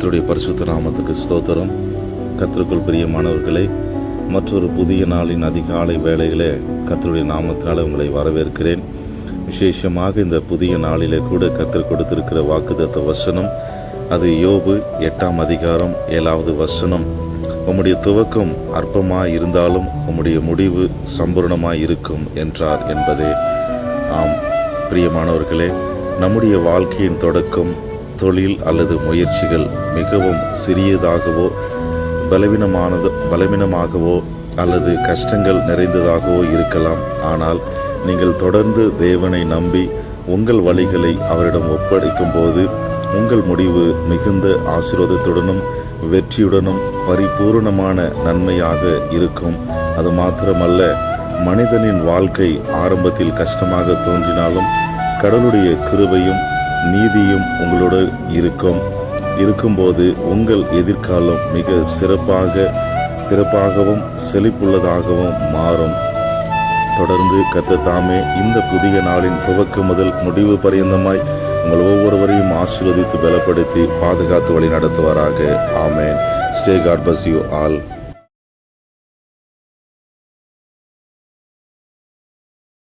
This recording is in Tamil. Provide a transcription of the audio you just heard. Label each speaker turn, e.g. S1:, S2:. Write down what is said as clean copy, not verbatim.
S1: கர்த்தருடைய பரிசுத்த நாமத்துக்கு ஸ்தோத்திரம். கர்த்தருக்குள் பிரியமானவர்களே, மற்றொரு புதிய நாளின் அதிகாலை வேளையிலே கர்த்தருடைய நாமத்தினால் உங்களை வரவேற்கிறேன். விசேஷமாக இந்த புதிய நாளிலே கூட கர்த்தர் கொடுத்திருக்கிற வாக்குத்தத்த வசனம், அது யோபு 8ஆம் அதிகாரம் 7வது வசனம். உம்முடைய துவக்கம் அற்பமாய் இருந்தாலும் உம்முடைய முடிவு சம்பூர்ணமாய் இருக்கும் என்றார் என்பதே. ஆம் பிரியமானவர்களே, நம்முடைய வாழ்க்கையின் தொடக்கம் தொழில் அல்லது முயற்சிகள் மிகவும் சிறியதாகவோ பலவீனமாகவோ அல்லது கஷ்டங்கள் நிறைந்ததாகவோ இருக்கலாம். ஆனால் நீங்கள் தொடர்ந்து தேவனை நம்பி உங்கள் வழிகளை அவரிடம் ஒப்படைக்கும் போது உங்கள் முடிவு மிகுந்த ஆசீர்வாதத்துடனும் வெற்றியுடனும் பரிபூர்ணமான நன்மையாக இருக்கும். அது மாத்திரமல்ல, மனிதனின் வாழ்க்கை ஆரம்பத்தில் கஷ்டமாக தோன்றினாலும் கடவுளுடைய கிருபையும் நீதியும் உங்களோடு இருக்கும்போது உங்கள் எதிர்காலம் மிக சிறப்பாகவும் செழிப்புள்ளதாகவும் மாறும். தொடர்ந்து கர்த்தர் தாமே இந்த புதிய நாளின் துவக்கம் முதல் முடிவு பரியந்தமாய் உங்கள் ஒவ்வொருவரையும் ஆசீர்வதித்து பலப்படுத்தி பாதுகாத்து வழி நடத்துவாராக. ஆமேன். Stay God bless you all.